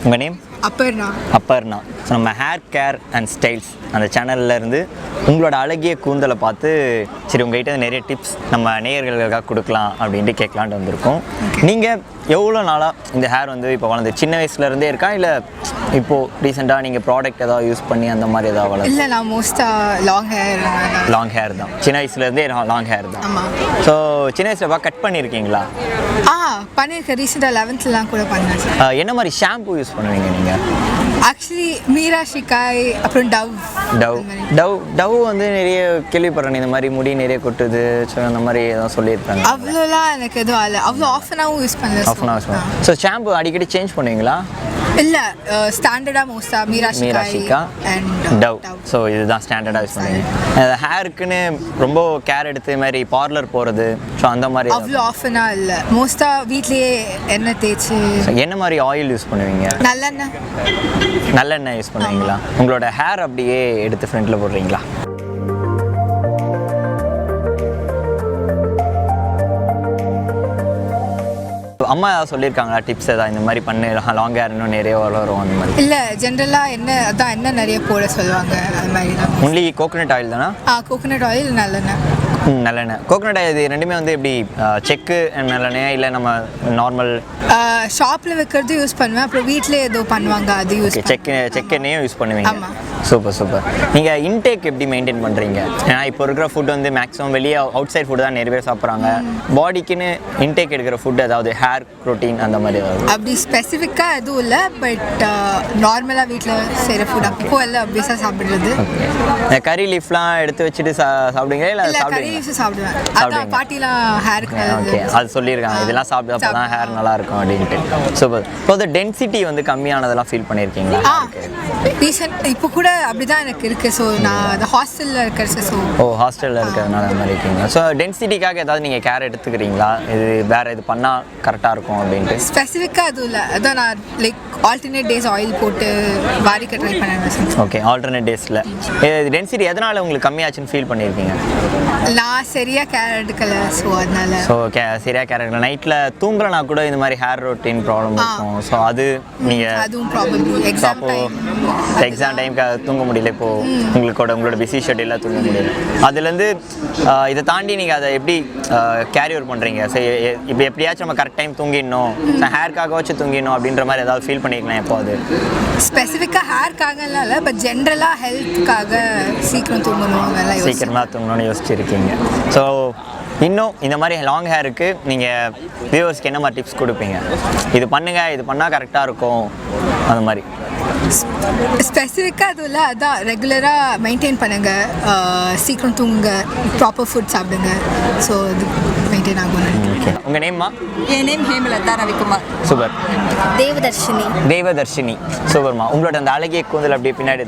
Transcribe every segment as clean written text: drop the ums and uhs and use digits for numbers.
உங்கள் name? Aparna. Aparna. So நம்ம hair care and styles அந்த சேனலில் இருந்து உங்களோட அழகிய கூந்தலை பார்த்து சரி உங்கள்கிட்ட நிறைய டிப்ஸ் நம்ம நேயர்களுக்காக கொடுக்கலாம் அப்படின்ட்டு கேட்கலான்ட்டு வந்திருக்கோம். நீங்கள் எவ்வளோ நாளாக இந்த ஹேர் வந்து இப்போ வளர்ந்து சின்ன வயசுலேருந்தே இருக்கா இல்லை இப்போது ரீசெண்டாக நீங்கள் ப்ராடக்ட் ஏதாவது யூஸ் பண்ணி அந்த மாதிரி ஏதாவது வளர்ந்து? இல்லை, நான் மோஸ்ட்டாக லாங் ஹேர் தான். சின்ன வயசுலேருந்தே லாங் ஹேர் தான். ஸோ சின்ன வயசில் கட் பண்ணியிருக்கீங்களா? பண்ணியிருக்கேன். ரீசெண்டாக 11th கூட பண்ணேன். என்ன மாதிரி ஷாம்பு யூஸ் பண்ணுவீங்க நீங்கள்? ஆக்சுவலி மீரா ஷிகாய், அப்புறம் டவ் வந்து நிறைய கேள்விப்படுறேன், இந்த மாதிரி முடி நிறைய கொட்டுது, ஸோ அந்த மாதிரி எதாவது சொல்லியிருக்காங்க. அவ்வளோலாம் எனக்கு எதுவும் இல்லை, அவ்வளோ ஆஃபனாகவும் யூஸ் பண்ணல. ஸோ ஷாம்பு அடிக்கடி சேஞ்ச் பண்ணுவீங்களா? இல்லை, ஸ்டாண்டர்டாக மோஸ்ட்டாக Meera Shikha and tau. So இதுதான் ஸ்டாண்டர்டாக யூஸ் பண்ணுவீங்க. ஹேருக்குன்னு ரொம்ப கேர் எடுத்து மாதிரி பார்லர் போகிறது, ஸோ அந்த மாதிரி அவ்வளோ ஆஃபனாக இல்லை. மோஸ்ட்டாக வீட்லேயே எண்ணெய் தேய்ச்சி. என்ன மாதிரி ஆயில் யூஸ் பண்ணுவீங்க? நல்லெண்ணெய் யூஸ் பண்ணுவீங்களா? உங்களோட ஹேர் அப்படியே எடுத்து ஃப்ரண்ட்டில் போடுறீங்களா? அம்மா ஏதாவது சொல்லியிருக்காங்களா டிப்ஸ் ஏதாவது இந்த மாதிரி பண்ணு லாங் ஹேர் இன்னும் நிறைய வளரும் அந்த மாதிரி? இல்லை, ஜென்ரலாக என்ன நிறைய போட சொல்லுவாங்க அது மாதிரி தான். ஒன்லி கோகோனட் ஆயில் தானா? கோகோனட் ஆயில், நல்லெண்ணெய். கோகோனட் ஆயில் இது ரெண்டுமே வந்து எப்படி செக்கு நல்லெண்ணெயா இல்லை நம்ம நார்மல்? ஷாப்பில் வைக்கிறது யூஸ் பண்ணுவேன், அப்புறம் வீட்டிலே ஏதோ பண்ணுவாங்க அது யூஸ். செக்கெண்ணையும் யூஸ் பண்ணுவீங்க? சூப்பர். நீங்கள் இன்டேக் எப்படி மெயின்டைன் பண்ணுறீங்க? ஏன்னா இப்போ இருக்கிற ஃபுட் வந்து மேக்ஸிமம் வெளியே அவுட் சைட் ஃபுட் தான் நிறைய பேர் சாப்பிட்றாங்க. பாடிக்குன்னு இன்டேக் எடுக்கிற ஃபுட் ஏதாவது ஹேர் ப்ரோட்டீன் அந்த மாதிரி ஏதாவது? அப்படி ஸ்பெசிஃபிக்காக எதுவும் இல்லை, பட் நார்மலாக வீட்டில் செய்கிற ஃபுட் அப்போ எல்லாம் அப்படியே சாப்பிட்றது. கறி லீஃப்லாம் எடுத்து வச்சுட்டு சாப்பிடுங்க இல்லை? கறி லீஃப் சாப்பிடுவேன். அதான் பாட்டிலாம் ஹேருக்கு. ஓகே, அது சொல்லியிருக்காங்க இதெல்லாம் சாப்பிட்டு அப்போ தான் ஹேர் நல்லா இருக்கும் அப்படின்ட்டு. சூப்பர். இப்போ அந்த டென்சிட்டி வந்து கம்மியானதெல்லாம் ஃபீல் பண்ணியிருக்கீங்களா? ரீசெண்ட் இப்போ கூட அப்படிதான் எனக்கு இருக்கு. ஸோ நான் அந்த ஹாஸ்டலில் இருக்கிறது. ஸோ ஹாஸ்டலில் இருக்கிறதுனால அந்த மாதிரி இருக்கீங்க. ஸோ டென்சிட்டிக்காக ஏதாவது நீங்கள் கேர் எடுத்துக்கிறீங்களா? இது வேறு இது பண்ணால் கரெக்டாக இருக்கும் அப்படின்ட்டு? ஸ்பெசிஃபிக்காக அதுவும் இல்லை, அதான் நான் லைக் ஆல்டர்னேட் டேஸ் ஆயில் போட்டு வாரிக்க ட்ரை பண்ணேன். ஓகே, ஆல்டர்னேட் டேஸில் டென்சிட்டி எதனால் உங்களுக்கு கம்மியாச்சுன்னு ஃபீல் பண்ணியிருக்கீங்க? நான் சரியாக கேர் எடுக்கலை, ஸோ அதனால. ஸோ சரியாக கேர் எடுக்கல. நைட்டில் தூங்குறனா கூட இந்த மாதிரி ஹேர் ரொட்டீன் ப்ராப்ளம் இருக்கும். ஸோ அது நீங்கள் அதுவும் ப்ராப்ளம். எக்ஸாம் டைமுக்கு தூங்க முடியல, இப்போது உங்களோட பிஸி ஷெட்யூலாக தூங்க முடியல. அதுலேருந்து இதை தாண்டி நீங்கள் அதை எப்படி கேரி ஓவர் பண்ணுறீங்க? சரி, இப்போ எப்படியாச்சும் நம்ம கரெக்ட் டைம் தூங்கிடணும், ஹேருக்காக வச்சு தூங்கிடணும் அப்படின்ற மாதிரி ஏதாவது ஃபீல் பண்ணிக்கலாம் எப்போ? அது ஸ்பெசிஃபிக்காக ஹேருக்காக இல்லை, பட் ஜென்ரலாக ஹெல்த்துக்காக சீக்கிரம் சீக்கிரமாக தூங்கணும்னு யோசிச்சிருக்கீங்க. ஸோ இன்னும் இந்த மாதிரி லாங் ஹேருக்கு நீங்கள் வியூவர்ஸ்க்கு என்ன மாதிரி டிப்ஸ் கொடுப்பீங்க? இது பண்ணுங்கள், இது பண்ணால் கரெக்டாக இருக்கும் அந்த மாதிரி. ஸ்பெசிஃபிக்காக அதுவும் இல்லை, அதான் ரெகுலராக மெயின்டைன் பண்ணுங்கள், சீக்கிரம் தூங்குங்க, ப்ராப்பர் ஃபுட் சாப்பிடுங்க. ஸோ இது மெயின்டைன் ஆகும். ஓகே, உங்கள் நேம்மா? என் நேம் ஹேமலதா ரவிக்குமார். சூப்பர். தேவதர்ஷினி. சூப்பர்மா. உங்களோட அந்த அழகிய கூந்தல் அப்படியே பின்னாடி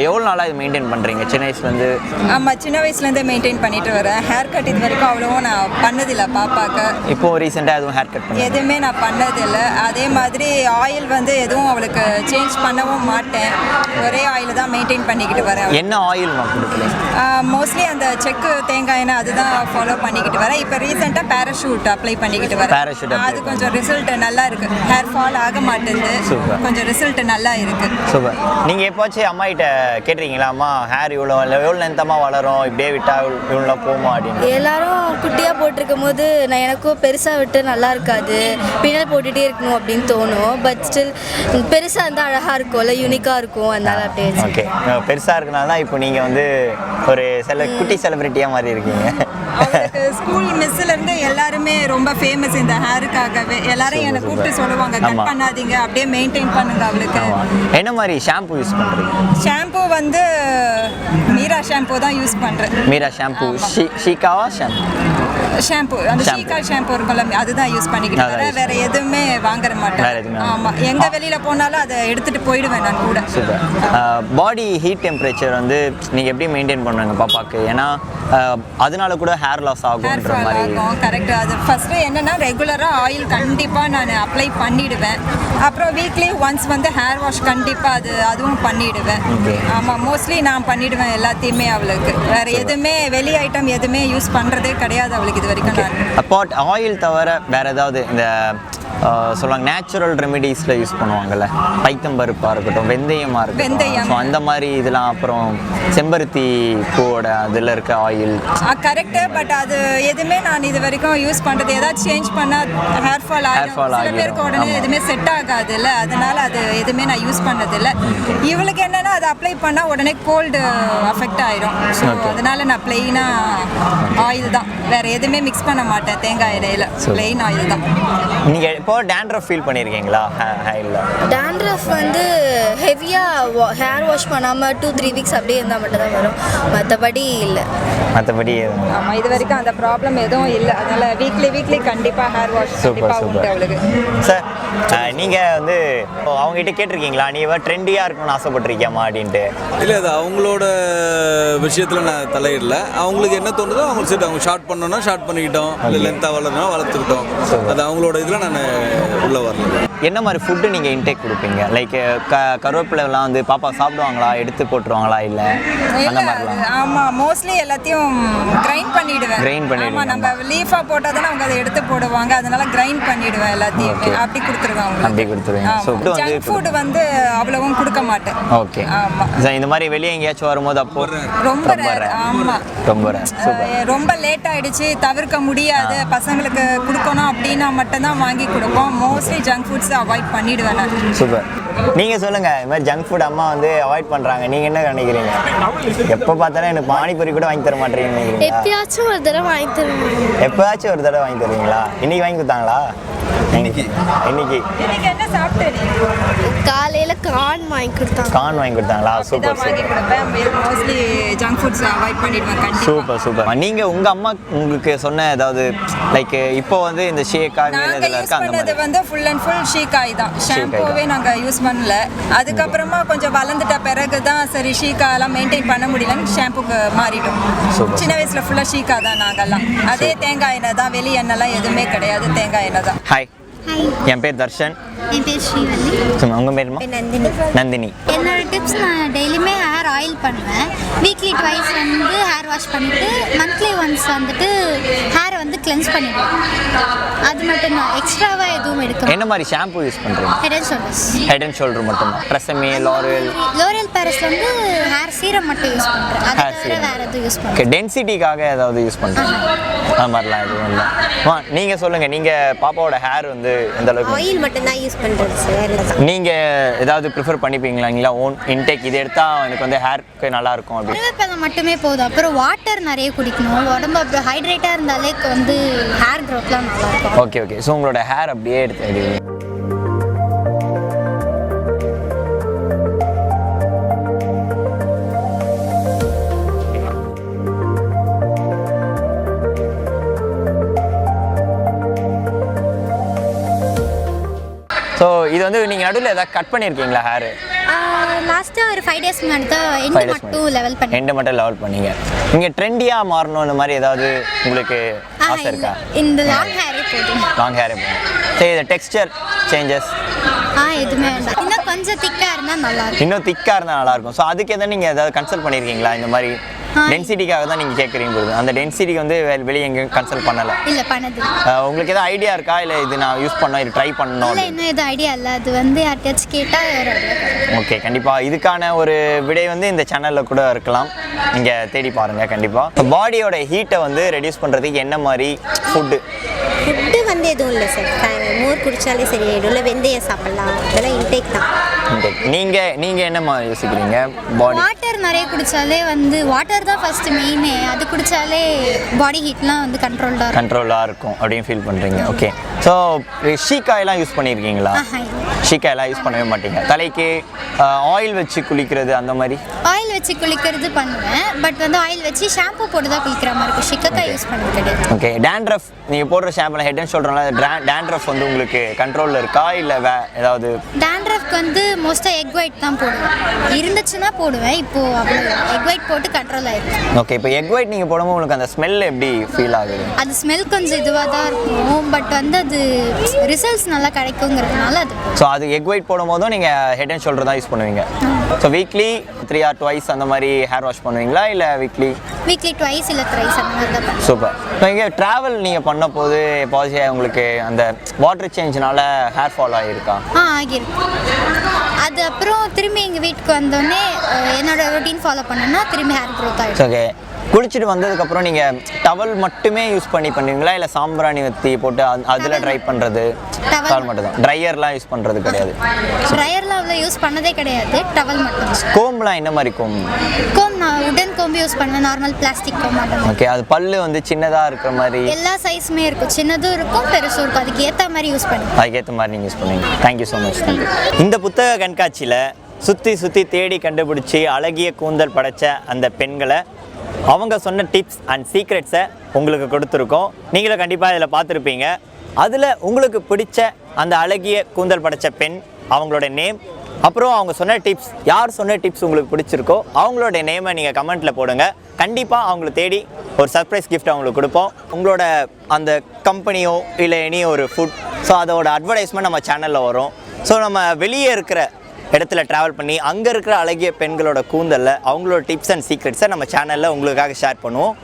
எவ்வளோ நாளாக இது மெயின்டைன் பண்ணுறீங்க? சின்ன வயசுலேருந்து? ஆமாம், சின்ன வயசுலேருந்தே மெயின்டைன் பண்ணிட்டு வரேன். ஹேர் கட் இது வரைக்கும் அவ்வளோவா நான் பண்ணதில்லை பாப்பாவுக்கு. இப்போது ரீசெண்டாக எதுவும் ஹேர் கட் பண்ண எதுவுமே நான் பண்ணதில்லை. அதே மாதிரி ஆயில் வந்து எதுவும் அவளுக்கு சேஞ்ச் பண்ணவும் மாட்டேன், ஒரே ஆயில் தான் மெயின்டைன் பண்ணிக்கிட்டு வரேன். என்ன ஆயில் நான் கொடுக்குறேன்? மோஸ்ட்லி அந்த செக்கு தேங்காய் எண்ணெய் அதுதான் ஃபாலோ பண்ணிக்கிட்டு வரேன். இப்போ ரீசெண்டாக பேராஷூட் அப்ளை பண்ணிக்கிட்டு வரேன். அது கொஞ்சம் ரிசல்ட் நல்லா இருக்குது, ஹேர் ஃபால் ஆக மாட்டேங்குது, கொஞ்சம் ரிசல்ட் நல்லா இருக்குது. சூப்பர். நீங்கள் எப்போச்சும் அம்மா கிட்ட கேட்டிருக்கீங்களா, அம்மா ஹேர் இவ்வளோ லென்த்தமாக வளரும், இப்படியே விட்டால் இவ்வளோ போமா அப்படின்னு? எல்லாரும் குட்டியாக போட்டிருக்கும் போது நான் எனக்கும் பெருசாக விட்டு நல்லா இருக்காது, பின்னால் போட்டுகிட்டே இருக்கணும் அப்படின்னு தோணும். பட் ஸ்டில் பெருசாக இருந்தால் அழகாக இருக்கும்ல, யூனிக்காக இருக்கும், அதனால அப்படியே. ஓகே, பெருசாக இருக்கனால தான் இப்போ நீங்கள் வந்து ஒரு குட்டி செலிபிரிட்டியாக மாதிரி இருக்கீங்க. அவளுக்கு ஸ்கூல் மிஸ்ஸிலேருந்து எல்லாருமே ரொம்ப ஃபேமஸ் இந்த ஹேருக்காகவே. எல்லாரும் என்னை கூப்பிட்டு சொல்லுவாங்க, கட் பண்ணாதீங்க, அப்படியே மெயின்டைன் பண்ணுங்க அவளுக்கு. என்ன மாதிரி ஷாம்பு யூஸ் பண்ணுறீங்க? ஷாம்பு வந்து மீரா ஷாம்பு தான் யூஸ் பண்ணுறேன். மீரா ஷாம்பு. ஷீக்காவா ஷாம்பு? ஷாம்பு அந்த ஷீகா ஷாம்பு இருக்கும்ல அதுதான் யூஸ் பண்ணிக்கிட்டு வரேன். வேற எதுவுமே வாங்குற மாட்டேன். ஆமாம், எங்கே வெளியில் போனாலும் அதை எடுத்துகிட்டு போயிடுவேன் நான் கூட. சூப்பர். பாடி ஹீட் டெம்பரேச்சர் வந்து நீங்கள் எப்படி மெயின்டைன் பண்ணுங்க பாப்பாக்கு? ஏன்னா அதனால கூட ஹேர் லாஸ் ஆகும்ன்ற மாதிரி. கரெக்ட். அது ஃபஸ்ட்டு என்னென்னா ரெகுலராக ஆயில் கண்டிப்பாக நான் அப்ளை பண்ணிவிடுவேன். அப்புறம் வீக்லி ஒன்ஸ் வந்து ஹேர் வாஷ் கண்டிப்பாக அதுவும் பண்ணிவிடுவேன். ஆமாம், மோஸ்ட்லி நான் பண்ணிவிடுவேன் எல்லாத்தையுமே அவளுக்கு. வேறு எதுவுமே வெளி ஐட்டம் எதுவுமே யூஸ் பண்ணுறதே கிடையாது அவளுக்கு இது வரைக்கும். நான் அப்பார்ட் ஆயில் தவிர வேறு ஏதாவது இந்த சொல்லுவாங்க நேச்சுரல் ரெமிடிஸில் யூஸ் பண்ணுவாங்கல்ல, பைத்தம்பருப்பாக இருக்கட்டும், வெந்தயமாக இருக்கட்டும், ஸோ அந்த மாதிரி இதெல்லாம், அப்புறம் செம்பருத்தி பூவோட அதில் இருக்க ஆயில். கரெக்டு. பட் அது எதுவுமே நான் இது வரைக்கும் யூஸ் பண்ணுறது ஏதாவது சேஞ்ச் பண்ணால் ஹேர் ஃபால் ஆகும். சில பேருக்கு உடனே எதுவுமே செட் ஆகாது இல்லை, அதனால அது எதுவுமே நான் யூஸ் பண்ணதில்லை. இவளுக்கு என்னென்னா அது அப்ளை பண்ணால் உடனே கோல்டு அஃபெக்ட் ஆயிடும். ஸோ அதனால நான் பிளெயினாக ஆயில் தான், வேறு எதுவுமே மிக்ஸ் பண்ண மாட்டேன். தேங்காய் எண்ணெயில் பிளெயின் ஆயில் தான். நீங்கள் இப்போ டேண்ட்ரஃப் ஃபீல் பண்ணியிருக்கீங்களா ஹேரில்? டேண்ட்ரஃப் வந்து ஹெவியாக ஹேர் வாஷ் பண்ணாமல் 2-3 வீக்ஸ் அப்படியே இருந்தால் மட்டும் தான் வரும், மற்றபடி இல்லை. மற்றபடி ஆமாம், இது வரைக்கும் அந்த ப்ராப்ளம் எதுவும் இல்லை. அதனால் வீக்லி கண்டிப்பாக ஹேர் வாஷ் கண்டிப்பாக உண்டு அவளுக்கு. சார், நீங்கள் வந்து அவங்ககிட்ட கேட்டிருக்கீங்களா நீ ட்ரெண்டியாக இருக்கணும்னு ஆசைப்பட்டிருக்கியாமா அப்படின்ட்டு? இல்லை, அது அவங்களோட விஷயத்தில் நான் தலையிடல. அவங்களுக்கு என்ன தோணுதோ அவங்க சரி, அவங்க ஷார்ட் பண்ணோன்னா ஷார்ட் பண்ணிக்கிட்டோம், இல்லை லென்த்தாக வளர்றதுனா வளர்த்துக்கிட்டோம். அது அவங்களோட இதில் நான் உள்ளே வரல. என்ன மாதிரி ஃபுட்டு நீங்கள் இன்டேக் கொடுப்பீங்க? லைக் கருவேப்பிலைலாம் வந்து பாப்பா சாப்பிடுவாங்களா, எடுத்து போட்டுருவாங்களா, இல்லை அந்த மாதிரிலாம்? ஆமாம், மோஸ்ட்லி எல்லாத்தையும் கிரைண்ட் பண்ணிவிடுவேன். ஆமாம், நம்ம லீஃபாக போட்டால் தானே அவங்க அதை எடுத்து போடுவாங்க, அதனால கிரைண்ட் பண்ணிவிடுவேன் எல்லாத்தையுமே. அப்படி கொடுத்துருவாங்க. அப்படி கொடுத்துருவேன். ஸோ ஜங்க் ஃபுட் வந்து அவ்வளவும் கொடுக்க மாட்டேன். ஓகே. ஆமாம், இந்த மாதிரி வெளியே எங்கேயாச்சும் வரும்போது அப்போ ரொம்ப ஆமாம், ரொம்ப லேட் ஆகிடுச்சு, தவிர்க்க முடியாது, பசங்களுக்கு கொடுக்கணும் அப்படின்னா மட்டும்தான் வாங்கி கொடுப்போம். மோஸ்ட்லி ஜங்க் ஃபுட்ஸ் அவாய்ட் பண்ணிடுவேன் நான். சூப்பர். நீங்கள் சொல்லுங்கள், இது மாதிரி ஜங்க் ஃபுட் அம்மா வந்து அவாய்ட் பண்ணுறாங்க, நீங்கள் என்ன நினைக்கிறீங்க? எப்போ பார்த்தாலும் எனக்கு பானிபூரி கூட வாங்கி தர மாட்டேறீங்க. எப்பயாச்சும் ஒரு தடவை வாங்கி தருவேன். எப்போயாச்சும் ஒரு தடவை வாங்கி தருவீங்களா? இன்னைக்கு வாங்கி கொடுத்தாங்களா? இன்னைக்கு என்ன சாப்பிட்டேன்? காலையில் கார்ன் வாங்கி கொடுத்தாங்களா? சூப்பர். வாங்கி கொடுப்பேன். மோஸ்ட்லி ஜங்க் ஃபுட்ஸ் அவாய்ட் பண்ணிடுவேன். சூப்பர். நீங்கள் உங்கள் அம்மா உங்களுக்கு சொன்ன ஏதாவது லைக் இப்போ வந்து இந்த ஷேக்காய் இதில் இருக்க அந்த மாதிரி வந்து ஃபுல் அண்ட் ஃபுல் ஷீக்காய் தான். ஷாம்பூவே நாங்கள் யூஸ் பண்ணல. அதுக்கப்புறமா கொஞ்சம் வளர்ந்துட்ட பிறகு தான் சரி ஷீக்காயெல்லாம் மெயின்டைன் பண்ண முடியலன்னு ஷாம்புக்கு மாறிட்டோம். சின்ன வயசில் ஃபுல்லாக ஷீக்கா தான் நாங்கள்லாம். அதே தேங்காய் எண்ணெய் தான், வெளி எண்ணெய்லாம் எதுவுமே கிடையாது, தேங்காய் எண்ணெய் தான். ஹாய், என் பேர் தர்ஷன். என் பேர் ஸ்ரீவல்லி. உங்கள் பேருமா? நந்தினி. என்னோட டிப்ஸ், நான் டெய்லியுமே ஹேர் ஆயில் பண்ணுவேன். வீக்லி ட்வைஸ் வந்து ஹேர் வாஷ் பண்ணிவிட்டு மந்த்லி ஒன்ஸ் வந்துட்டு ஹேரை வந்து கிளென்ஸ் பண்ணிவிடுவேன். அது மட்டும் தான், எக்ஸ்ட்ராவாக எதுவும் எடுக்க. என்ன மாதிரி ஷாம்பு யூஸ் பண்ணுறீங்க? ஹெட் அண்ட் ஷோல்டர் மட்டும் தான்? ட்ரெஸ்ஸமே லோரியல் பேரஸ்ல வந்து ஹேர் சீரம் மட்டும் யூஸ் பண்ணுறேன். அது தவிர வேறு எதுவும் யூஸ் பண்ணுறேன். டென்சிட்டிக்காக ஏதாவது யூஸ் பண்ணுறேன்? அது மாதிரிலாம் எதுவும் இல்லை. நீங்கள் சொல்லுங்கள், நீங்கள் பாப்பாவோட ஹேர் வந்து எந்த அளவுக்கு? ஆயில் மட்டும் தான் யூஸ் பண்ணுறது சார். நீங்கள் ஏதாவது ப்ரிஃபர் பண்ணிப்பீங்களா ஓன் இன்டேக் இது எடுத்தால் எனக்கு வந்து ஹேருக்கு நல்லாயிருக்கும் அப்படி? கருவேப்பிலை மட்டுமே போதும். அப்புறம் வாட்டர் நிறைய குடிக்கணும். உடம்பு அப்புறம் ஹைட்ரேட்டாக இருந்தாலே வந்து ஹேர் க்ரோத்லாம் நல்லாயிருக்கும். ஓகே. ஸோ உங்களோட ஹேர் அப்படியே எடுத்து ஸோ இது வந்து நீங்கள் நடுவில் ஏதாவது கட் பண்ணியிருக்கீங்களா ஹேரு? லாஸ்ட்டாக ஒரு 5 days முன்னாடி தான் எண்டு மட்டும் லெவல் பண்ணீங்க. நீங்கள் ட்ரெண்டியாக மாறணும் இந்த மாதிரி ஏதாவது உங்களுக்கு ஆசை இருக்கா? இந்த லாங் ஹேரே போதும். சரி, இந்த டெக்ஸ்சர் சேஞ்சஸ் எதுவுமே வேண்டாம். இன்னும் கொஞ்சம் திக்காக இருந்தால் நல்லாயிருக்கும். ஸோ அதுக்கு எதாவது நீங்கள் ஏதாவது கன்சல்ட் பண்ணியிருக்கீங்களா? இந்த மாதிரி டென்சிட்டிக்காக தான் நீங்கள் கேட்குறீங்க பொழுது அந்த டென்சிட்டிக்கு வந்து வெளியே எங்கேயும் கன்சல்ட் பண்ணலை? இல்லை, பண்ணது. உங்களுக்கு எதாவது ஐடியா இருக்கா, இல்லை இது நான் யூஸ் பண்ணோம், இது ட்ரை பண்ணணும்? இல்லை, இன்னும் எதுவும் ஐடியா இல்லை. அது வந்து யார்கிட்டயாச்சும் கேட்டால். ஓகே, கண்டிப்பாக இதுக்கான ஒரு விடை வந்து இந்த சேனலில் கூட இருக்கலாம், நீங்கள் தேடி பாருங்கள் கண்டிப்பாக. பாடியோட ஹீட்டை வந்து ரெடியூஸ் பண்ணுறதுக்கு என்ன மாதிரி ஃபுட்டு வந்து எதுவும் இல்லை சார். மோர் குடித்தாலே சரியாயிடும், இல்லை வெந்தயம் சாப்பிட்லாம், இதெல்லாம் இன்டேக் தான். நீங்கள் என்னம்மா யோசிக்கிறீங்க? வாட்டர் நிறைய குடித்தாலே வந்து வாட்டர் தான் ஃபஸ்ட்டு மெயினே. அது குடித்தாலே பாடி ஹீட்லாம் வந்து கண்ட்ரோலாக இருக்கும் அப்படின்னு ஃபீல் பண்ணுறீங்க. ஓகே, ஸோ ஷீக்காயெல்லாம் யூஸ் பண்ணியிருக்கீங்களா? ஷீக்காயெல்லாம் யூஸ் பண்ணவே மாட்டீங்க. தலைக்கு ஆயில் வச்சு குளிக்கிறது அந்த மாதிரி? ஆயில் வச்சு குளிக்கிறது பண்ணுவேன், பட் வந்து ஆயில் வச்சு ஷாம்பு போட்டு தான் குளிக்கிற மாதிரி இருக்கும். ஷிக்காய் யூஸ் பண்ணுறது கிடையாது. ஓகே. டேண்ட்ரஃப் நீங்கள் போடுற ஷாம்புல ஹெட் அண்ட் ஷோல்டர்னால டேண்ட்ரஃப் வந்து உங்களுக்கு கண்ட்ரோலில் இருக்கா இல்லை ஏதாவது? டேண்ட்ரஃப்க்கு வந்து மோஸ்ட்டாக எக் ஒயிட் தான் போடுவேன். இருந்துச்சுன்னா போடுவேன், இப்போது அவ்வளோ எக் ஒயிட் போட்டு கண்ட்ரோல் ஆகிருக்கு. ஓகே. இப்போ எக் ஒயிட் நீங்கள் போடும்போது உங்களுக்கு அந்த ஸ்மெல் எப்படி ஃபீல் ஆகுது? அது ஸ்மெல் கொஞ்சம் இதுவாக தான் இருக்கும், பட் வந்து அது ரிசல்ட்ஸ் நல்லா கிடைக்குங்கிறதுனால அது. ஸோ அது எக் ஒயிட் போடும்போதும் நீங்கள் ஹெட் அண்ட் ஷோல்டர் தான் யூஸ் பண்ணுவீங்க. ஸோ வீக்லி 3 or 2 அந்த மாதிரி ஹேர் வாஷ் பண்ணுவீங்களா இல்லை வீக்லி 2 இல்லை 3 அந்த மாதிரி தான். சூப்பர். இப்போ இங்கே ட்ராவல் நீங்கள் பண்ண போது எப்போது உங்களுக்கு அந்த வாட்டர் சேஞ்ச்னால ஹேர் ஃபால் ஆகியிருக்கா? ஆகியிருக்கு. அது அப்புறம் திரும்பி எங்கள் வீட்டுக்கு வந்தோடனே என்னோட ரொட்டீன் ஃபாலோ பண்ணோன்னா திரும்பி ஹேர் க்ரோத் ஆகிடுச்சு. ஓகே. குளிச்சுட்டு வந்ததுக்கப்புறம் நீங்கள் டவல் மட்டுமே யூஸ் பண்ணுவீங்களா இல்லை சாம்பிராணி வத்தி போட்டு அதில் ட்ரை பண்ணுறது? டவல் மட்டும் தான், ட்ரையர்லாம் யூஸ் பண்ணுறது கிடையாது? ட்ரையர்லாம் அவ்வளோ யூஸ் பண்ணதே கிடையாது, டவல் மட்டும். கோம்லாம் என்ன மாதிரி கோம்? நான் உடன் கோம்பு யூஸ் பண்ணுவேன், நார்மல் பிளாஸ்டிக் கோம். ஓகே. அது பல்லு வந்து சின்னதாக இருக்கிற மாதிரி? எல்லா சைஸுமே இருக்கும், சின்னதும் இருக்கும் பெருசும் இருக்கும், அதுக்கு ஏற்ற மாதிரி யூஸ் பண்ணுவேன். அதுக்கேற்ற மாதிரி நீங்கள் யூஸ் பண்ணுவீங்க. Thank you so much. இந்த புத்தக கண்காட்சியில் சுற்றி தேடி கண்டுபிடிச்சி அழகிய கூந்தல் படைத்த அந்த பெண்களை அவங்க சொன்ன டிப்ஸ் அண்ட் சீக்ரெட்ஸை உங்களுக்கு கொடுத்துருக்கோம். நீங்களும் கண்டிப்பாக இதில் பார்த்துருப்பீங்க. அதில் உங்களுக்கு பிடிச்ச அந்த அழகிய கூந்தல் படைத்த பெண், அவங்களோட நேம், அப்புறம் அவங்க சொன்ன டிப்ஸ், யார் சொன்ன டிப்ஸ் உங்களுக்கு பிடிச்சிருக்கோ அவங்களோட நேமை நீங்கள் கமெண்ட்டில் போடுங்க. கண்டிப்பாக அவங்கள தேடி ஒரு சர்ப்ரைஸ் கிஃப்ட் அவங்களுக்கு கொடுப்போம். உங்களோட அந்த கம்பெனியோ இல்லை எனி ஒரு ஃபுட், ஸோ அதோட அட்வர்டைஸ்மெண்ட் நம்ம சேனலில் வரும். ஸோ நம்ம வெளியே இருக்கிற இடத்துல ட்ராவல் பண்ணி அங்கே இருக்கிற அழகிய பெண்களோட கூந்தலில் அவங்களோட டிப்ஸ் அண்ட் சீக்ரெட்ஸை நம்ம சேனலில் உங்களுக்காக ஷேர் பண்ணுவோம்.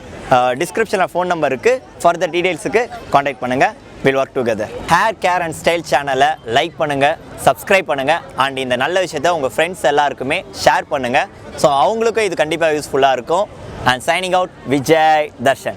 டிஸ்கிரிப்ஷனில் ஃபோன் நம்பர் இருக்குது. ஃபர்தர் டீட்டெயில்ஸுக்கு காண்டாக்ட் பண்ணுங்கள். Will work together. Hair care and style சேனலை லைக் பண்ணுங்கள், சப்ஸ்கிரைப் பண்ணுங்கள், அண்ட் இந்த நல்ல விஷயத்தை உங்கள் ஃப்ரெண்ட்ஸ் எல்லாருக்குமே ஷேர் பண்ணுங்கள். ஸோ அவங்களுக்கும் இது கண்டிப்பாக யூஸ்ஃபுல்லாக இருக்கும். And signing out, Vijay, Darshan.